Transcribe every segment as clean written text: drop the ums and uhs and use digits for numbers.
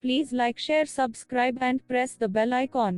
Please like, share, subscribe and press the bell icon.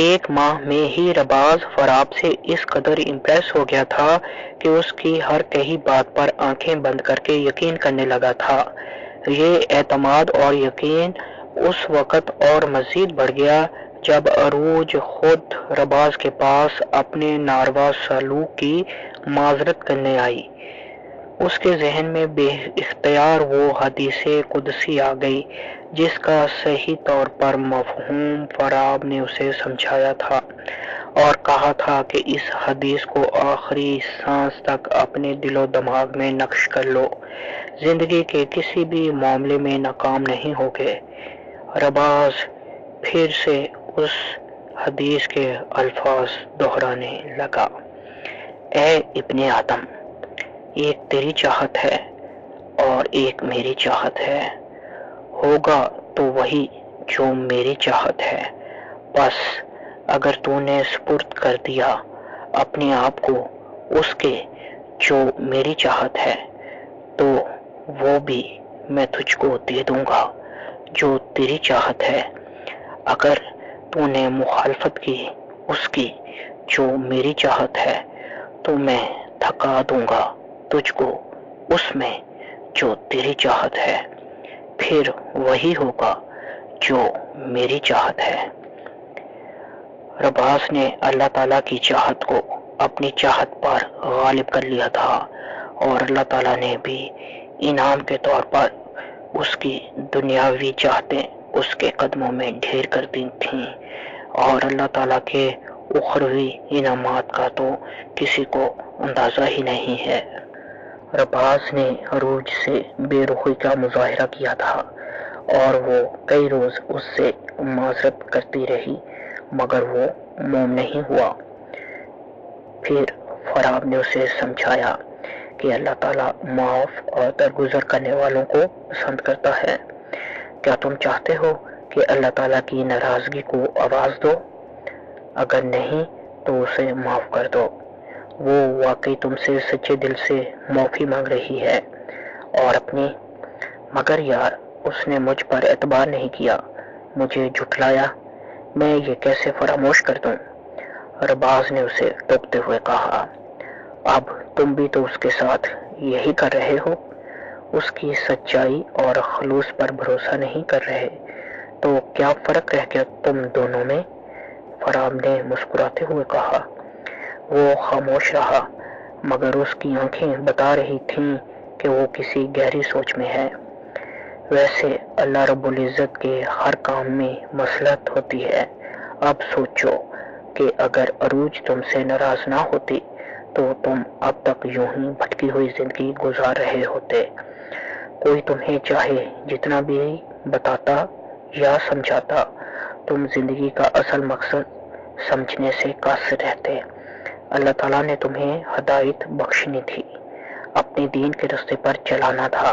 ایک ماہ میں ہی رباز فراب سے اس قدر امپریس ہو گیا تھا کہ اس کی ہر کہی بات پر آنکھیں بند کر کے یقین کرنے لگا تھا۔ یہ اعتماد اور یقین اس وقت اور مزید بڑھ گیا جب عروج خود رباز کے پاس اپنے ناروا سلوک کی معذرت کرنے آئی۔ اس کے ذہن میں بے اختیار وہ حدیث قدسی آ گئی جس کا صحیح طور پر مفہوم فراب نے اسے سمجھایا تھا اور کہا تھا کہ اس حدیث کو آخری سانس تک اپنے دل و دماغ میں نقش کر لو، زندگی کے کسی بھی معاملے میں ناکام نہیں ہوگے۔ رباز پھر سے اس حدیث کے الفاظ دہرانے لگا، اے ابن آدم، ایک تیری چاہت ہے اور ایک میری چاہت ہے، ہوگا تو وہی جو میری چاہت ہے، بس اگر تو نے سپرد کر دیا اپنے آپ کو اس کے جو میری چاہت ہے تو وہ بھی میں تجھ کو دے دوں گا جو تیری چاہت ہے۔ اگر تو نے مخالفت کی اس کی جو میری چاہت ہے تو میں تھکا دوں گا تجھ کو اس میں جو تیری چاہت ہے، پھر وہی ہوگا جو میری چاہت ہے۔ رباز نے اللہ تعالیٰ کی چاہت کو اپنی چاہت پر غالب کر لیا تھا اور اللہ تعالیٰ نے بھی انعام کے طور پر اس کی دنیاوی چاہتیں اس کے قدموں میں ڈھیر کر دی تھیں، اور اللہ تعالیٰ کے اخروی انعامات کا تو کسی کو اندازہ ہی نہیں ہے۔ رباز نے عروج سے بے رخی کا مظاہرہ کیا تھا اور وہ کئی روز اس سے معذرت کرتی رہی مگر وہ موم نہیں ہوا۔ پھر فراب نے اسے سمجھایا کہ اللہ تعالیٰ معاف اور درگزر کرنے والوں کو پسند کرتا ہے۔ کیا تم چاہتے ہو کہ اللہ تعالیٰ کی ناراضگی کو آواز دو؟ اگر نہیں تو اسے معاف کر دو، وہ واقعی تم سے سچے دل سے معافی مانگ رہی ہے اور اپنی، مگر یار اس نے مجھ پر اعتبار نہیں کیا، مجھے جھٹلایا، میں یہ کیسے فراموش کر دوں؟ رباز نے اسے ٹوکتے ہوئے کہا، اب تم بھی تو اس کے ساتھ یہی کر رہے ہو، اس کی سچائی اور خلوص پر بھروسہ نہیں کر رہے، تو کیا فرق رہ گیا تم دونوں میں؟ فراب نے مسکراتے ہوئے کہا۔ وہ خاموش رہا مگر اس کی آنکھیں بتا رہی تھیں کہ وہ کسی گہری سوچ میں ہے۔ ویسے اللہ رب العزت کے ہر کام میں مصلحت ہوتی ہے۔ اب سوچو کہ اگر عروج تم سے ناراض نہ ہوتی تو تم اب تک یوں ہی بھٹکی ہوئی زندگی گزار رہے ہوتے، کوئی تمہیں چاہے جتنا بھی بتاتا یا سمجھاتا، تم زندگی کا اصل مقصد سمجھنے سے قاصر رہتے۔ اللہ تعالیٰ نے تمہیں ہدایت بخشنی تھی، اپنے دین کے راستے پر چلانا تھا،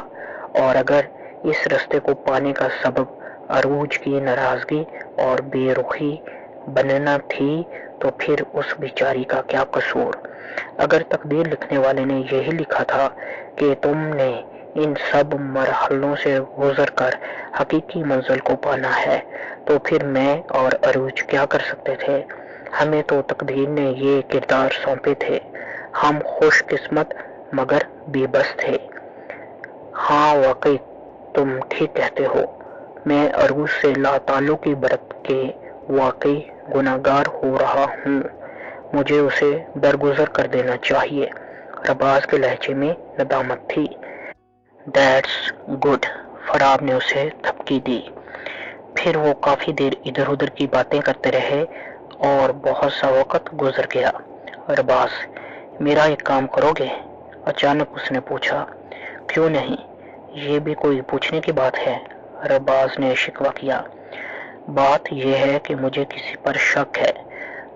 اور اگر اس راستے کو پانے کا سبب عروج کی ناراضگی اور بے رخی بننا تھی تو پھر اس بیچاری کا کیا قصور؟ اگر تقدیر لکھنے والے نے یہی لکھا تھا کہ تم نے ان سب مرحلوں سے گزر کر حقیقی منزل کو پانا ہے تو پھر میں اور عروج کیا کر سکتے تھے؟ ہمیں تو تقدیر نے یہ کردار سونپے تھے، ہم خوش قسمت مگر بے بس تھے۔ ہاں واقعی تم ٹھیک کہتے ہو، میں عروج سے لا تعلقی برت کے واقعی گناہگار ہو رہا ہوں، مجھے اسے درگزر کر دینا چاہیے۔ رباز کے لہجے میں ندامت تھی۔ دیٹس گڈ، فراب نے اسے تھپکی دی۔ پھر وہ کافی دیر ادھر ادھر کی باتیں کرتے رہے اور بہت سا وقت گزر گیا۔ رباز، میرا ایک کام کرو گے؟ اچانک اس نے پوچھا۔ کیوں نہیں، یہ بھی کوئی پوچھنے کی بات ہے؟ رباز نے شکوہ کیا۔ بات یہ ہے کہ مجھے کسی پر شک ہے،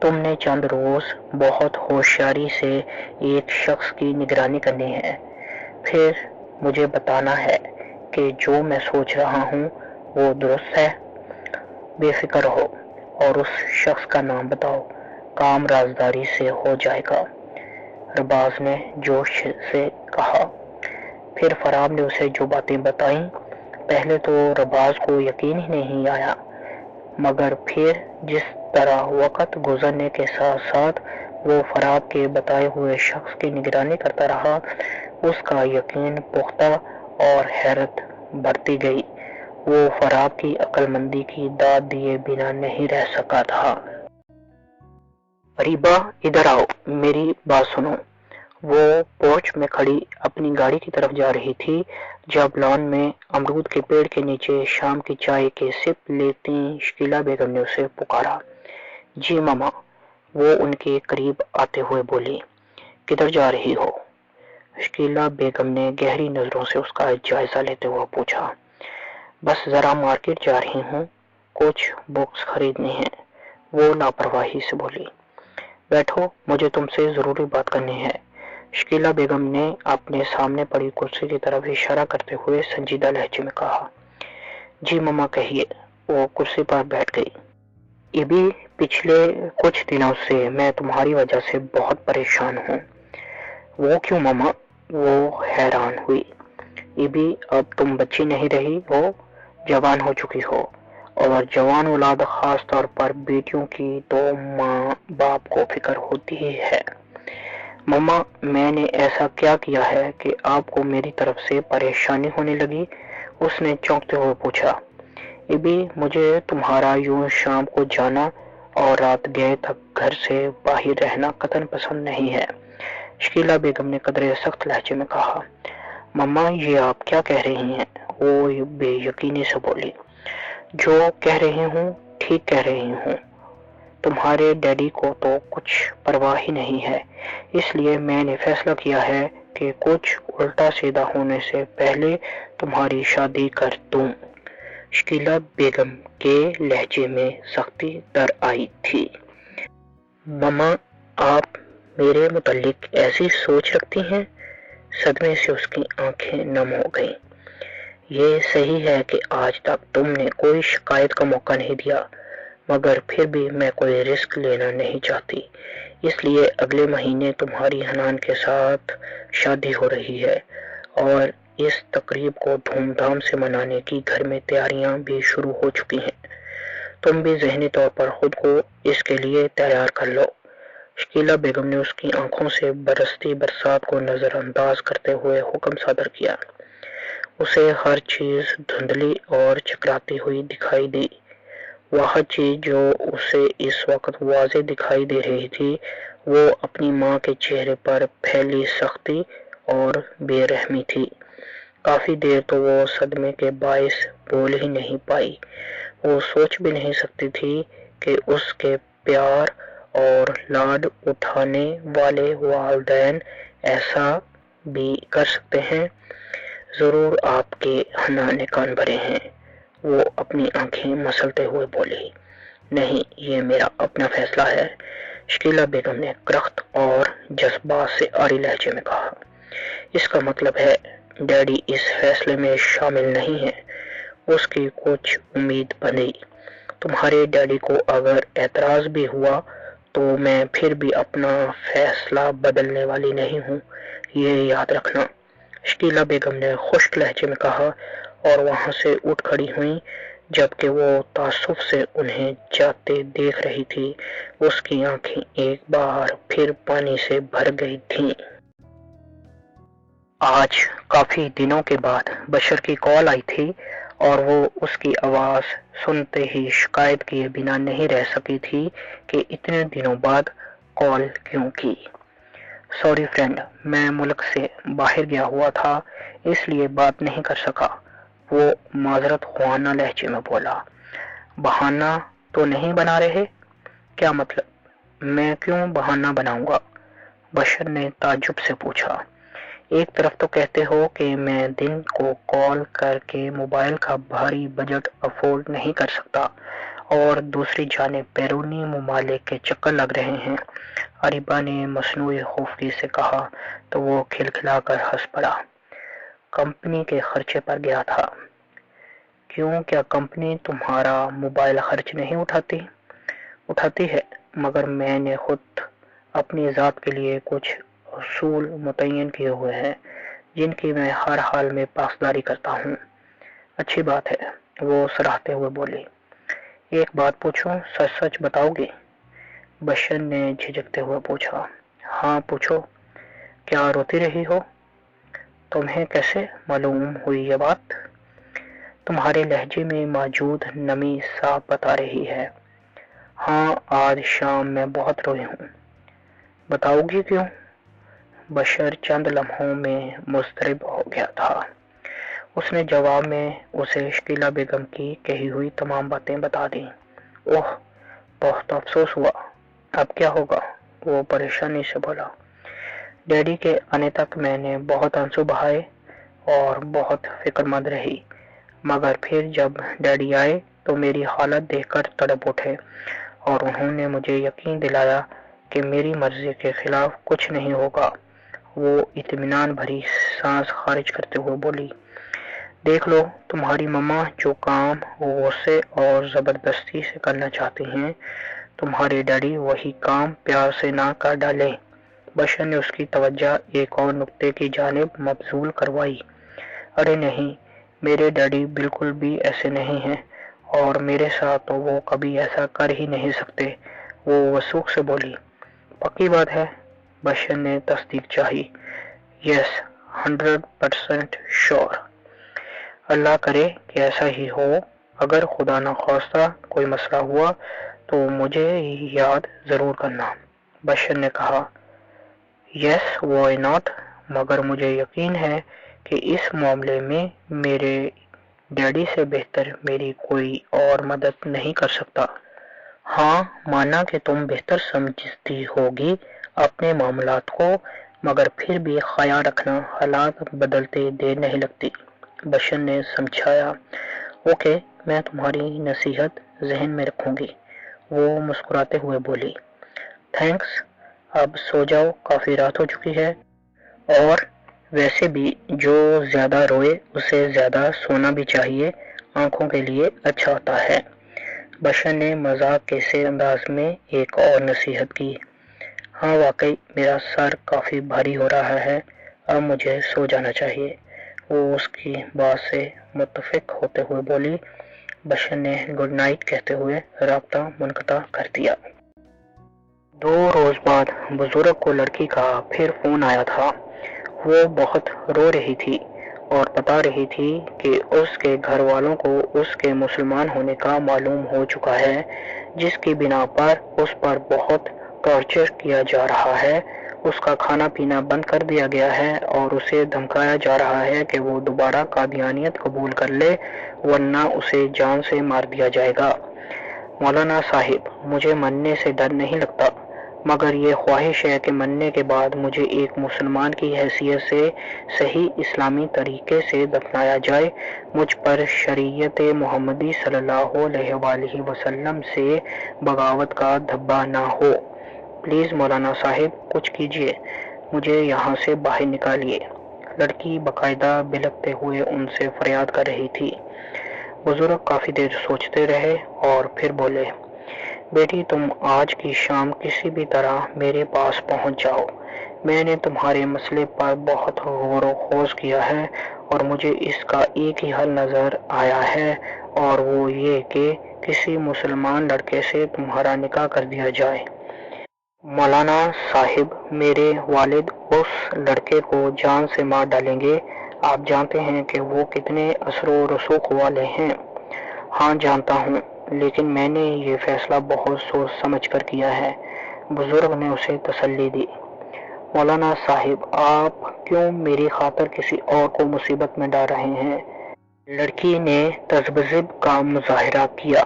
تم نے چند روز بہت ہوشیاری سے ایک شخص کی نگرانی کرنی ہے، پھر مجھے بتانا ہے کہ جو میں سوچ رہا ہوں وہ درست ہے۔ بے فکر ہو اور اس شخص کا نام بتاؤ، کام رازداری سے ہو جائے گا، رباز نے جوش سے کہا۔ پھر فراب نے اسے جو باتیں بتائیں، پہلے تو رباز کو یقین ہی نہیں آیا، مگر پھر جس طرح وقت گزرنے کے ساتھ ساتھ وہ فراق کے بتائے ہوئے شخص کی نگرانی کرتا رہا، اس کا یقین پختہ اور حیرت بڑھتی گئی۔ وہ فراق کی عقل مندی کی داد دیے بنا نہیں رہ سکا تھا۔ اریبہ ادھر آؤ، میری بات سنو۔ وہ پورچ میں کھڑی اپنی گاڑی کی طرف جا رہی تھی جب لان میں امرود کے پیڑ کے نیچے شام کی چائے کے سپ لیتی شکیلہ بیگم نے اسے پکارا۔ جی ماما، وہ ان کے قریب آتے ہوئے بولی۔ کدھر جا رہی ہو؟ شکیلہ بیگم نے گہری نظروں سے اس کا جائزہ لیتے ہوئے پوچھا۔ بس ذرا مارکیٹ جا رہی ہوں، کچھ بکس خریدنی ہیں، وہ لاپرواہی سے بولی۔ بیٹھو، مجھے تم سے ضروری بات کرنی ہے، شکیلہ بیگم نے اپنے سامنے پڑی کرسی کی طرف اشارہ کرتے ہوئے سنجیدہ لہجے میں کہا۔ جی ماما کہیے، وہ کرسی پر بیٹھ گئی۔ یہ بھی پچھلے کچھ دنوں سے میں تمہاری وجہ سے بہت پریشان ہوں۔ وہ کیوں ماما؟ وہ حیران ہوئی۔ یہ بھی اب تم بچی نہیں رہی ہو، جوان ہو چکی ہو، اور جوان اولاد خاص طور پر بیٹیوں کی تو ماں باپ کو فکر ہوتی ہی ہے۔ ماما، میں نے ایسا کیا کیا ہے کہ آپ کو میری طرف سے پریشانی ہونے لگی؟ اس نے چونکتے ہوئے پوچھا۔ یہ بھی مجھے تمہارا یوں شام کو جانا اور رات گئے تک گھر سے باہر رہنا قطعاً پسند نہیں ہے، شکیلہ بیگم نے قدرے سخت لہجے میں کہا۔ ماما، یہ آپ کیا کہہ رہی ہیں؟ وہ بے یقینی سے بولی۔ جو کہہ رہی ہوں ٹھیک کہہ رہی ہوں، تمہارے ڈیڈی کو تو کچھ پرواہ ہی نہیں ہے، اس لیے میں نے فیصلہ کیا ہے کہ کچھ الٹا سیدھا ہونے سے پہلے تمہاری شادی کر دوں۔ شکیلہ بیگم کے لہجے میں سختی در آئی تھی۔ ماما، آپ میرے متعلق ایسی سوچ رکھتی ہیں؟ صدمے سے اس کی آنکھیں نم ہو گئیں۔ یہ صحیح ہے کہ آج تک تم نے کوئی شکایت کا موقع نہیں دیا، مگر پھر بھی میں کوئی رسک لینا نہیں چاہتی، اس لیے اگلے مہینے تمہاری حنان کے ساتھ شادی ہو رہی ہے، اور اس تقریب کو دھوم دھام سے منانے کی گھر میں تیاریاں بھی شروع ہو چکی ہیں۔ تم بھی ذہنی طور پر خود کو اس کے لیے تیار کر لو۔ شکیلہ بیگم نے اس کی آنکھوں سے برستی برسات کو نظر انداز کرتے ہوئے حکم صادر کیا۔ اسے ہر چیز دھندلی اور چکراتی ہوئی دکھائی دی۔ واحد چیز جو اسے اس وقت واضح دکھائی دے رہی تھی وہ اپنی ماں کے چہرے پر پھیلی سختی اور بے رحمی تھی۔ کافی دیر تو وہ صدمے کے باعث بول ہی نہیں پائی۔ وہ سوچ بھی نہیں سکتی تھی کہ اس کے پیار اور لاڈ اٹھانے والے والدین ایسا بھی کر سکتے ہیں۔ ضرور آپ کے حنان نے کان بھرے ہیں، وہ اپنی آنکھیں مسلتے ہوئے بولی۔ نہیں، یہ میرا اپنا فیصلہ ہے، شکیلہ بیگم نے کرخت اور جذبات سے عاری لہجے میں کہا۔ اس کا مطلب ہے ڈیڈی اس فیصلے میں شامل نہیں ہے؟ اس کی کچھ امید بندھی۔ تمہارے ڈیڈی کو اگر اعتراض بھی ہوا تو میں پھر بھی اپنا فیصلہ بدلنے والی نہیں ہوں، یہ یاد رکھنا، شکیلہ بیگم نے خشک لہجے میں کہا، اور وہاں سے اٹھ کھڑی ہوئیں۔ جبکہ وہ تعصب سے انہیں جاتے دیکھ رہی تھی، اس کی آنکھیں ایک بار پھر پانی سے بھر گئی تھیں۔ آج کافی دنوں کے بعد بشر کی کال آئی تھی اور وہ اس کی آواز سنتے ہی شکایت کیے بنا نہیں رہ سکی تھی کہ اتنے دنوں بعد کال کیوں کی۔ سوری فرینڈ، میں ملک سے باہر گیا ہوا تھا، اس لیے بات نہیں کر سکا، وہ معذرت خواہانہ لہجے میں بولا۔ بہانہ تو نہیں بنا رہے؟ کیا مطلب؟ میں کیوں بہانہ بناؤں گا؟ بشر نے تعجب سے پوچھا۔ ایک طرف تو کہتے ہو کہ میں دن کو کال کر کے موبائل کا بھاری بجٹ افورڈ نہیں کر سکتا، اور دوسری جانب بیرونی ممالک کے چکر لگ رہے ہیں، اریبہ نے مصنوعی خوفی سے کہا تو وہ کھلکھلا کر ہنس پڑا۔ کمپنی کے خرچے پر گیا تھا۔ کیوں، کیا کمپنی تمہارا موبائل خرچ نہیں اٹھاتی؟ اٹھاتی ہے، مگر میں نے خود اپنی ذات کے لیے کچھ اصول متعین کیے ہوئے ہیں جن کی میں ہر حال میں پاسداری کرتا ہوں۔ اچھی بات ہے، وہ سراہتے ہوئے بولی۔ ایک بات پوچھوں، سچ سچ بتاؤ گے؟ بشر نے جھجکتے ہوئے پوچھا۔ ہاں پوچھو۔ کیا روتی رہی ہو؟ تمہیں کیسے معلوم ہوئی یہ بات؟ تمہارے لہجے میں موجود نمی صاف بتا رہی ہے۔ ہاں آج شام میں بہت روئی ہوں۔ بتاؤ گی کیوں؟ بشر چند لمحوں میں مضطرب ہو گیا تھا۔ اس نے جواب میں اسے شکیلہ بیگم کی کہی ہوئی تمام باتیں بتا دیں۔ اوہ، بہت افسوس ہوا۔ اب کیا ہوگا؟ وہ پریشانی سے بولا۔ ڈیڈی کے آنے تک میں نے بہت آنسو بہائے اور بہت فکر مند رہی، مگر پھر جب ڈیڈی آئے تو میری حالت دیکھ کر تڑپ اٹھے اور انہوں نے مجھے یقین دلایا کہ میری مرضی کے خلاف کچھ نہیں ہوگا۔ وہ اطمینان بھری سانس خارج کرتے ہوئے بولی، دیکھ لو تمہاری مما جو کام غصے اور زبردستی سے کرنا چاہتی ہیں، تمہارے ڈیڈی وہی کام پیار سے نہ کر ڈالیں۔ بشر نے اس کی توجہ ایک اور نقطے کی جانب مبذول کروائی۔ ارے نہیں، میرے ڈیڈی بالکل بھی ایسے نہیں ہیں، اور میرے ساتھ تو وہ کبھی ایسا کر ہی نہیں سکتے۔ وہ وثوق سے بولی۔ پکی بات ہے؟ بشر نے تصدیق چاہی۔ یس، 100% شور۔ اللہ کرے کہ ایسا ہی ہو۔ اگر خدا نخواستہ کوئی مسئلہ ہوا تو مجھے یاد ضرور کرنا، بشر نے کہا۔ یس وائی ناٹ، مگر مجھے یقین ہے کہ اس معاملے میں میرے ڈیڈی سے بہتر میری کوئی اور مدد نہیں کر سکتا۔ ہاں مانا کہ تم بہتر سمجھتی ہوگی اپنے معاملات کو، مگر پھر بھی خیال رکھنا حالات بدلتے دیر نہیں لگتی، بشر نے سمجھایا۔ اوکے، میں تمہاری نصیحت ذہن میں رکھوں گی، وہ مسکراتے ہوئے بولی۔ تھینکس، اب سو جاؤ، کافی رات ہو چکی ہے، اور ویسے بھی جو زیادہ روئے اسے زیادہ سونا بھی چاہیے، آنکھوں کے لیے اچھا ہوتا ہے۔ بشر نے مذاق کے سے انداز میں ایک اور نصیحت کی۔ ہاں واقعی میرا سر کافی بھاری ہو رہا ہے، اب مجھے سو جانا چاہیے، وہ اس کی بات سے متفق ہوتے ہوئے بولی۔ بشر نے گڈ نائٹ کہتے ہوئے رابطہ منقطع کر دیا۔ 2 روز بعد بزرگ کو لڑکی کا پھر فون آیا تھا۔ وہ بہت رو رہی تھی اور بتا رہی تھی کہ اس کے گھر والوں کو اس کے مسلمان ہونے کا معلوم ہو چکا ہے، جس کی بنا پر اس پر بہت ٹارچر کیا جا رہا ہے۔ اس کا کھانا پینا بند کر دیا گیا ہے اور اسے دھمکایا جا رہا ہے کہ وہ دوبارہ قادیانیت قبول کر لے ورنہ اسے جان سے مار دیا جائے گا۔ مولانا صاحب، مجھے مرنے سے ڈر نہیں لگتا، مگر یہ خواہش ہے کہ مرنے کے بعد مجھے ایک مسلمان کی حیثیت سے صحیح اسلامی طریقے سے دفنایا جائے، مجھ پر شریعت محمدی صلی اللہ علیہ وآلہ وسلم سے بغاوت کا دھبا نہ ہو۔ پلیز مولانا صاحب کچھ کیجیے، مجھے یہاں سے باہر نکالیے۔ لڑکی باقاعدہ بلکتے ہوئے ان سے فریاد کر رہی تھی۔ بزرگ کافی دیر سوچتے رہے اور پھر بولے، بیٹی تم آج کی شام کسی بھی طرح میرے پاس پہنچ جاؤ۔ میں نے تمہارے مسئلے پر بہت غور و خوض کیا ہے اور مجھے اس کا ایک ہی حل نظر آیا ہے، اور وہ یہ کہ کسی مسلمان لڑکے سے تمہارا نکاح کر دیا جائے۔ مولانا صاحب، میرے والد اس لڑکے کو جان سے مار ڈالیں گے، آپ جانتے ہیں کہ وہ کتنے اثر و رسوخ والے ہیں۔ ہاں جانتا ہوں، لیکن میں نے یہ فیصلہ بہت سوچ سمجھ کر کیا ہے، بزرگ نے اسے تسلی دی۔ مولانا صاحب، آپ کیوں میری خاطر کسی اور کو مصیبت میں ڈال رہے ہیں؟ لڑکی نے تذبذب کا مظاہرہ کیا۔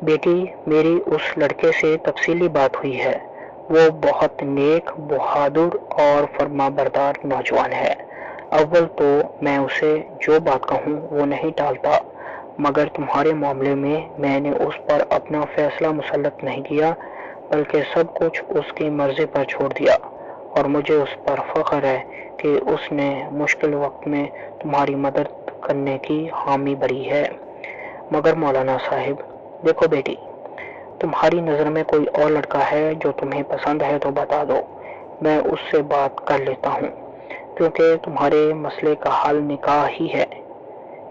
بیٹی، میری اس لڑکے سے تفصیلی بات ہوئی ہے، وہ بہت نیک، بہادر اور فرما بردار نوجوان ہے۔ اول تو میں اسے جو بات کہوں وہ نہیں ٹالتا، مگر تمہارے معاملے میں نے اس پر اپنا فیصلہ مسلط نہیں کیا، بلکہ سب کچھ اس کی مرضی پر چھوڑ دیا، اور مجھے اس پر فخر ہے کہ اس نے مشکل وقت میں تمہاری مدد کرنے کی حامی بھری ہے۔ مگر مولانا صاحب، دیکھو بیٹی، تمہاری نظر میں کوئی اور لڑکا ہے جو تمہیں پسند ہے تو بتا دو، میں اس سے بات کر لیتا ہوں، کیونکہ تمہارے مسئلے کا حل نکاح ہی ہے۔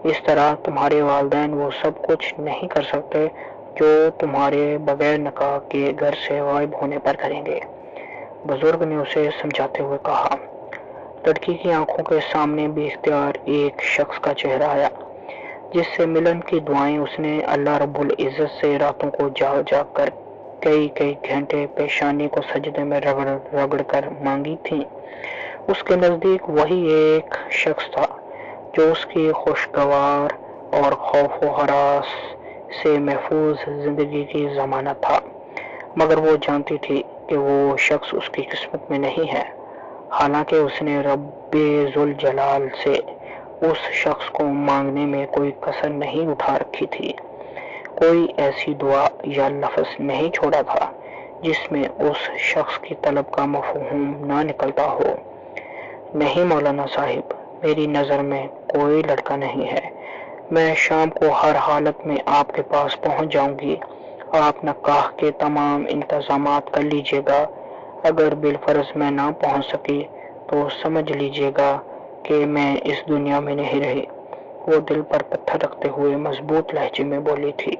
اس طرح تمہارے والدین وہ سب کچھ نہیں کر سکتے جو تمہارے بغیر نکاح کے گھر سے غائب ہونے پر کریں گے۔ بزرگ نے اسے سمجھاتے ہوئے کہا۔ لڑکی کی آنکھوں کے سامنے بے اختیار ایک شخص کا چہرہ آیا جس سے ملن کی دعائیں اس نے اللہ رب العزت سے راتوں کو جاگ جاگ کر کئی گھنٹے پیشانی کو سجدے میں رگڑ رگڑ کر مانگی تھیں۔ اس کے نزدیک وہی ایک شخص تھا جو اس کی خوشگوار اور خوف و ہراس سے محفوظ زندگی کی ضمانت تھا، مگر وہ جانتی تھی کہ وہ شخص اس کی قسمت میں نہیں ہے، حالانکہ اس نے رب ذوالجلال سے اس شخص کو مانگنے میں کوئی کسر نہیں اٹھا رکھی تھی، کوئی ایسی دعا یا لفظ نہیں چھوڑا تھا جس میں اس شخص کی طلب کا مفہوم نہ نکلتا ہو۔ نہیں مولانا صاحب، میری نظر میں کوئی لڑکا نہیں ہے، میں شام کو ہر حالت میں آپ کے پاس پہنچ جاؤں گی، آپ نکاح کے تمام انتظامات کر لیجیے گا، اگر بالفرض میں نہ پہنچ سکی تو سمجھ لیجیے گا کہ میں اس دنیا میں نہیں رہی۔ وہ دل پر پتھر رکھتے ہوئے مضبوط لہجے میں بولی تھی۔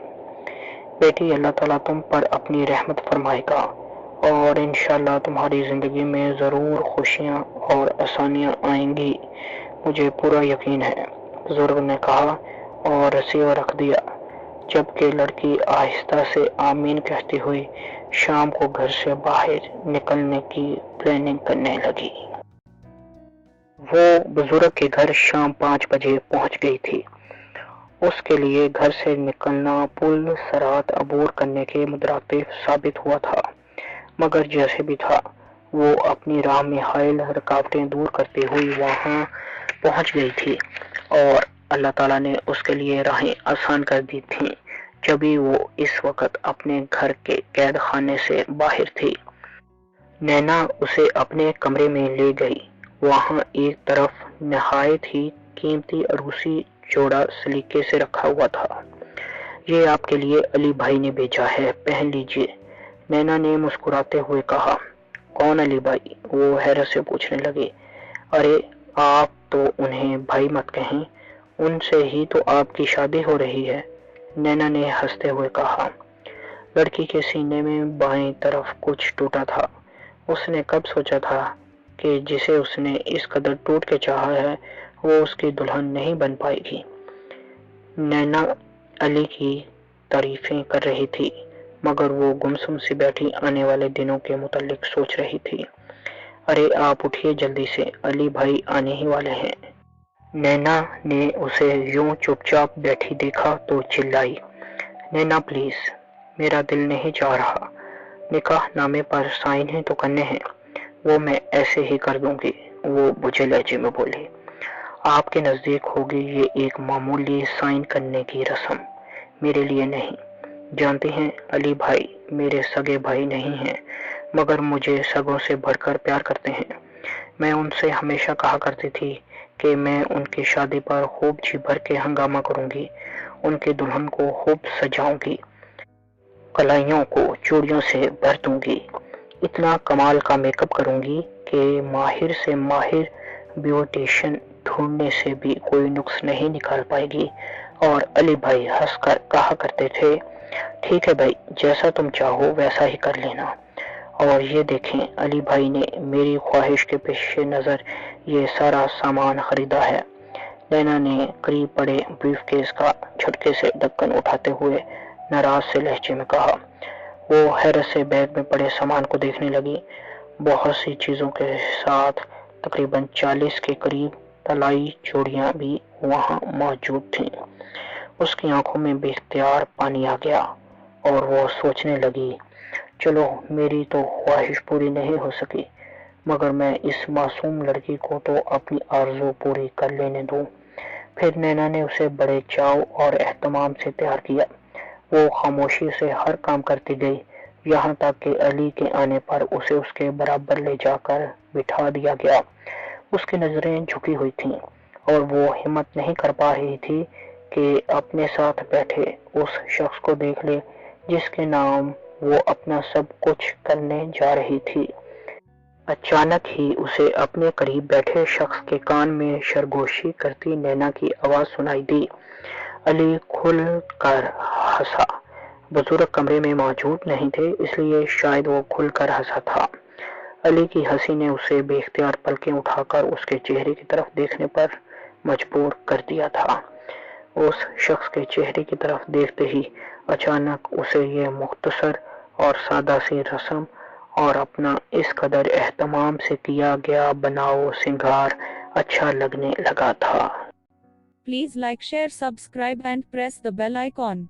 بیٹی، اللہ تعالیٰ تم پر اپنی رحمت فرمائے گا اور انشاءاللہ تمہاری زندگی میں ضرور خوشیاں اور آسانیاں آئیں گی، مجھے پورا یقین ہے، بزرگ نے کہا اور ریسیور رکھ دیا، جبکہ لڑکی آہستہ سے آمین کہتی ہوئی شام کو گھر سے باہر نکلنے کی پلاننگ کرنے لگی۔ وہ بزرگ کے گھر شام 5 بجے پہنچ گئی تھی۔ اس کے لیے گھر سے نکلنا پل صراط عبور کرنے کے مترادف ثابت ہوا تھا، مگر جیسے بھی تھا وہ اپنی راہ میں حائل رکاوٹیں دور کرتی ہوئی وہاں پہنچ گئی تھی، اور اللہ تعالیٰ نے اس کے لیے راہیں آسان کر دی تھیں، جبھی وہ اس وقت اپنے گھر کے قید خانے سے باہر تھی۔ نینا اسے اپنے کمرے میں لے گئی۔ وہاں ایک طرف نہایت ہی قیمتی عروسی جوڑا سلیقے سے رکھا ہوا تھا۔ یہ آپ کے لیے علی بھائی نے بھیجا ہے، پہن لیجیے، نینا نے مسکراتے ہوئے کہا۔ کون علی بھائی؟ وہ حیرت سے پوچھنے لگے۔ ارے آپ تو انہیں بھائی مت کہیں، ان سے ہی تو آپ کی شادی ہو رہی ہے، نینا نے ہنستے ہوئے کہا۔ لڑکی کے سینے میں بائیں طرف کچھ ٹوٹا تھا۔ اس نے کب سوچا تھا کہ جسے اس نے اس قدر ٹوٹ کے چاہا ہے وہ اس کی دلہن نہیں بن پائے گی۔ نینا علی کی تعریفیں کر رہی تھی، مگر وہ گمسم سی بیٹھی آنے والے دنوں کے متعلق سوچ رہی تھی۔ ارے آپ اٹھیے جلدی سے، علی بھائی آنے ہی والے ہیں۔ نینا نے اسے یوں چپ چاپ بیٹھی دیکھا تو چلائی، نینا پلیز، میرا دل نہیں چاہ رہا، نکاح نامے پر سائن ہی تو کرنے ہیں، وہ میں ایسے ہی کر دوں گی، وہ بجھے لہجے میں بولی۔ آپ کے نزدیک ہوگی یہ ایک معمولی سائن کرنے کی رسم، میرے لیے نہیں۔ جانتی ہیں علی بھائی میرے سگے بھائی نہیں ہیں، مگر مجھے سگوں سے بڑھ کر پیار کرتے ہیں۔ میں ان سے ہمیشہ کہا کرتی تھی کہ میں ان کی شادی پر خوب جی بھر کے ہنگامہ کروں گی، ان کی دلہن کو خوب سجاؤں گی، کلائیوں کو چوڑیوں سے بھر دوں گی، اتنا کمال کا میک اپ کروں گی کہ ماہر سے ماہر بیوٹیشین ڈھونڈنے سے بھی کوئی نقص نہیں نکال پائے گی۔ اور علی بھائی ہنس کر کہا کرتے تھے، ٹھیک ہے بھائی، جیسا تم چاہو ویسا ہی کر لینا۔ اور یہ دیکھیں علی بھائی نے میری خواہش کے پیش نظر یہ سارا سامان خریدا ہے۔ نینا نے قریب پڑے بریف کیس کا جھٹکے سے ڈھکن اٹھاتے ہوئے ناراض سے لہجے میں کہا۔ وہ حیرت سے بیگ میں پڑے سامان کو دیکھنے لگی۔ بہت سی چیزوں کے ساتھ تقریباً 40 کے قریب طلائی چوڑیاں بھی وہاں موجود تھیں۔ اس کی آنکھوں میں بے اختیار پانی آ گیا اور وہ سوچنے لگی، چلو میری تو خواہش پوری نہیں ہو سکی، مگر میں اس معصوم لڑکی کو تو اپنی آرزو پوری کر لینے دوں۔ پھر نینا نے اسے بڑے چاؤ اور اہتمام سے تیار کیا۔ وہ خاموشی سے ہر کام کرتی گئی، یہاں تک کہ علی کے آنے پر اسے اس کے برابر لے جا کر بٹھا دیا گیا۔ اس کی نظریں جھکی ہوئی تھیں اور وہ ہمت نہیں کر پا رہی تھی کہ اپنے ساتھ بیٹھے اس شخص کو دیکھ لے جس کے نام وہ اپنا سب کچھ کرنے جا رہی تھی۔ اچانک ہی اسے اپنے قریب بیٹھے شخص کے کان میں سرگوشی کرتی نینا کی آواز سنائی دی۔ علی کھل کر ہنسا۔ بزرگ کمرے میں موجود نہیں تھے، اس لیے شاید وہ کھل کر ہنسا تھا۔ علی کی ہنسی نے اسے بے اختیار پلکیں اٹھا کر اس کے چہرے کی طرف دیکھنے پر مجبور کر دیا تھا۔ اس شخص کے چہرے کی طرف دیکھتے ہی اچانک اسے یہ مختصر اور سادہ سی رسم اور اپنا اس قدر اہتمام سے کیا گیا بناؤ سنگار اچھا لگنے لگا تھا۔ Please like, share, subscribe and press the bell icon.